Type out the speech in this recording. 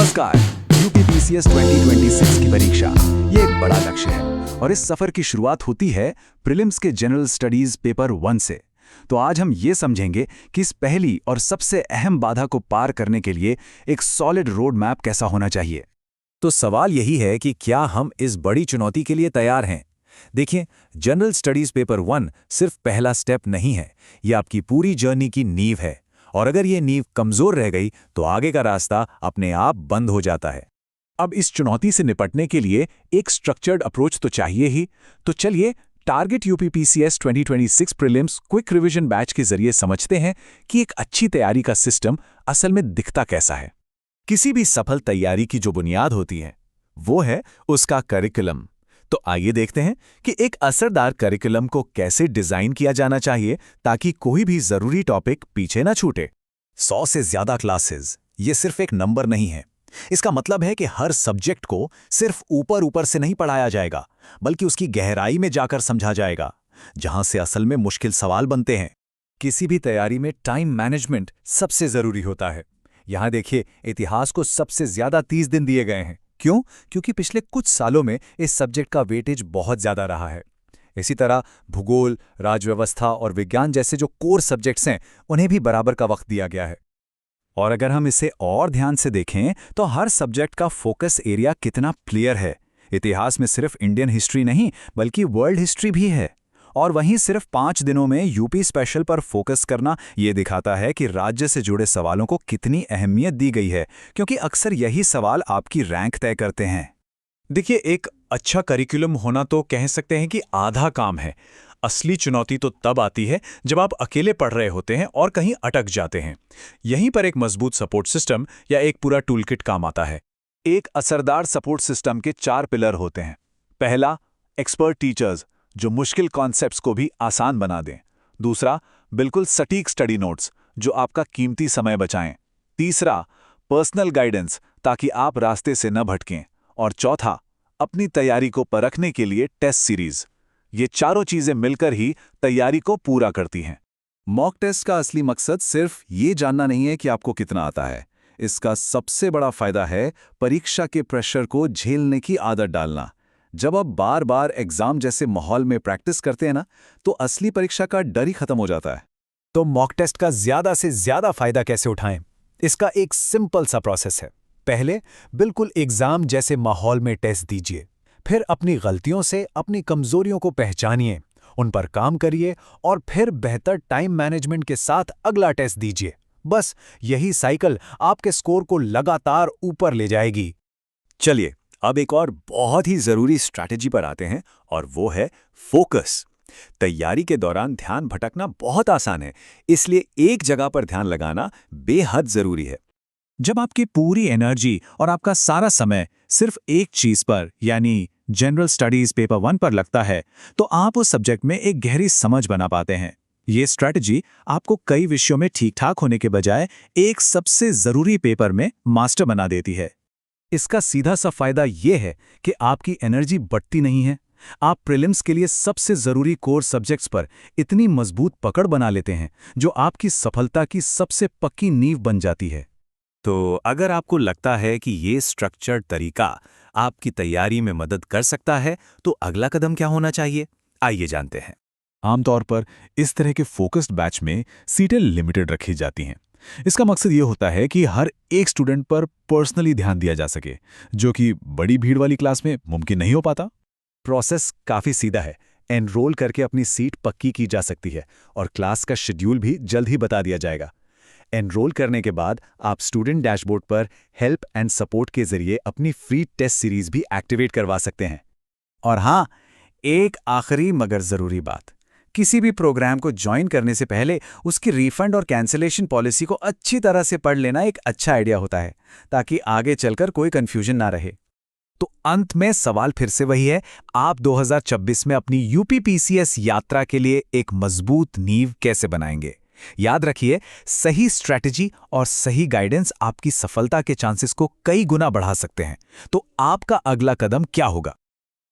नमस्कार। यूपीपीसीएस 2026 की परीक्षा ये एक बड़ा लक्ष्य है और इस सफर की शुरुआत होती है प्रीलिम्स के जनरल स्टडीज पेपर 1 से। तो आज हम ये समझेंगे कि इस पहली और सबसे अहम बाधा को पार करने के लिए एक सॉलिड रोड मैप कैसा होना चाहिए। तो सवाल यही है कि क्या हम इस बड़ी चुनौती के लिए तैयार हैं? देखिए, जनरल स्टडीज पेपर 1 सिर्फ पहला स्टेप नहीं है, ये आपकी पूरी जर्नी की नींव है। और अगर ये नींव कमजोर रह गई तो आगे का रास्ता अपने आप बंद हो जाता है। अब इस चुनौती से निपटने के लिए एक स्ट्रक्चर्ड अप्रोच तो चाहिए ही। तो चलिए target UPPCS 2026 prelims quick revision batch के जरिए समझते हैं कि एक अच्छी तैयारी का सिस्टम असल में दिखता कैसा है। किसी भी सफल तैयारी की जो बुनियाद होती है वो है उसका करिकुलम। तो आइए देखते हैं कि एक असरदार करिकुलम को कैसे डिजाइन किया जाना चाहिए ताकि कोई भी जरूरी टॉपिक पीछे ना छूटे। 100 से ज्यादा क्लासेस ये सिर्फ एक नंबर नहीं है। इसका मतलब है कि हर सब्जेक्ट को सिर्फ ऊपर ऊपर से नहीं पढ़ाया जाएगा, बल्कि उसकी गहराई में जाकर समझा जाएगा, जहां से असल में मुश्किल सवाल बनते हैं। किसी भी तैयारी में टाइम मैनेजमेंट सबसे जरूरी होता है। यहां देखिए, इतिहास को सबसे ज्यादा 30 दिन दिए गए हैं। क्यों? क्योंकि पिछले कुछ सालों में इस सब्जेक्ट का वेटेज बहुत ज्यादा रहा है। इसी तरह भूगोल, राजव्यवस्था और विज्ञान जैसे जो कोर सब्जेक्ट्स हैं, उन्हें भी बराबर का वक्त दिया गया है। और अगर हम इसे और ध्यान से देखें तो हर सब्जेक्ट का फोकस एरिया कितना क्लियर है। इतिहास में सिर्फ इंडियन हिस्ट्री नहीं, बल्कि वर्ल्ड हिस्ट्री भी है। और वहीं सिर्फ 5 दिनों में यूपी स्पेशल पर फोकस करना ये दिखाता है कि राज्य से जुड़े सवालों को कितनी अहमियत दी गई है, क्योंकि अक्सर यही सवाल आपकी रैंक तय करते हैं। देखिए, एक अच्छा करिकुलम होना तो कह सकते हैं कि आधा काम है। असली चुनौती तो तब आती है जब आप अकेले पढ़ रहे होते हैं और कहीं अटक जाते हैं। यहीं पर एक मजबूत सपोर्ट सिस्टम या एक पूरा टूलकिट काम आता है। एक असरदार सपोर्ट सिस्टम के 4 पिलर होते हैं। पहला, एक्सपर्ट टीचर्स जो मुश्किल कॉन्सेप्ट्स को भी आसान बना दें। दूसरा, बिल्कुल सटीक स्टडी नोट्स जो आपका कीमती समय बचाएं। तीसरा, पर्सनल गाइडेंस ताकि आप रास्ते से न भटकें। और चौथा, अपनी तैयारी को परखने के लिए टेस्ट सीरीज। ये चारों चीजें मिलकर ही तैयारी को पूरा करती हैं। मॉक टेस्ट का असली मकसद सिर्फ ये जानना नहीं है कि आपको कितना आता है। इसका सबसे बड़ा फायदा है परीक्षा के प्रेशर को झेलने की आदत डालना। जब आप बार बार एग्जाम जैसे माहौल में प्रैक्टिस करते हैं ना, तो असली परीक्षा का डर ही खत्म हो जाता है। तो मॉक टेस्ट का ज्यादा से ज्यादा फायदा कैसे उठाएं? इसका एक सिंपल सा प्रोसेस है। पहले बिल्कुल एग्जाम जैसे माहौल में टेस्ट दीजिए। फिर अपनी गलतियों से अपनी कमजोरियों को पहचानिए, उन पर काम करिए और फिर बेहतर टाइम मैनेजमेंट के साथ अगला टेस्ट दीजिए। बस यही साइकिल आपके स्कोर को लगातार ऊपर ले जाएगी। चलिए अब एक और बहुत ही जरूरी स्ट्रैटेजी पर आते हैं, और वो है फोकस। तैयारी के दौरान ध्यान भटकना बहुत आसान है, इसलिए एक जगह पर ध्यान लगाना बेहद जरूरी है। जब आपकी पूरी एनर्जी और आपका सारा समय सिर्फ एक चीज पर यानी जनरल स्टडीज पेपर 1 पर लगता है, तो आप उस सब्जेक्ट में एक गहरी समझ बना पाते हैं। ये स्ट्रैटेजी आपको कई विषयों में ठीक-ठाक होने के बजाय एक सबसे जरूरी पेपर में मास्टर बना देती है। इसका सीधा सा फायदा यह है कि आपकी एनर्जी बढ़ती नहीं है। आप प्रीलिम्स के लिए सबसे जरूरी कोर सब्जेक्ट्स पर इतनी मजबूत पकड़ बना लेते हैं जो आपकी सफलता की सबसे पक्की नींव बन जाती है। तो अगर आपको लगता है कि ये स्ट्रक्चर्ड तरीका आपकी तैयारी में मदद कर सकता है, तो अगला कदम क्या होना चाहिए? आइए जानते हैं। आमतौर पर इस तरह के फोकस्ड बैच में सीटें लिमिटेड रखी जाती हैं। इसका मकसद ये होता है कि हर एक स्टूडेंट पर पर्सनली ध्यान दिया जा सके, जो कि बड़ी भीड़ वाली क्लास में मुमकिन नहीं हो पाता। प्रोसेस काफी सीधा है। एनरोल करके अपनी सीट पक्की की जा सकती है और क्लास का शेड्यूल भी जल्द ही बता दिया जाएगा। एनरोल करने के बाद आप स्टूडेंट डैशबोर्ड पर हेल्प एंड सपोर्ट के जरिए अपनी फ्री टेस्ट सीरीज भी एक्टिवेट करवा सकते हैं। और हाँ, एक आखिरी मगर जरूरी बात, किसी भी प्रोग्राम को ज्वाइन करने से पहले उसकी रिफंड और कैंसिलेशन पॉलिसी को अच्छी तरह से पढ़ लेना एक अच्छा आइडिया होता है, ताकि आगे चलकर कोई कंफ्यूजन ना रहे। तो अंत में सवाल फिर से वही है, आप 2026 में अपनी यूपीपीसीएस यात्रा के लिए एक मजबूत नींव कैसे बनाएंगे? याद रखिए, सही स्ट्रैटेजी और सही गाइडेंस आपकी सफलता के चांसेस को कई गुना बढ़ा सकते हैं। तो आपका अगला कदम क्या होगा?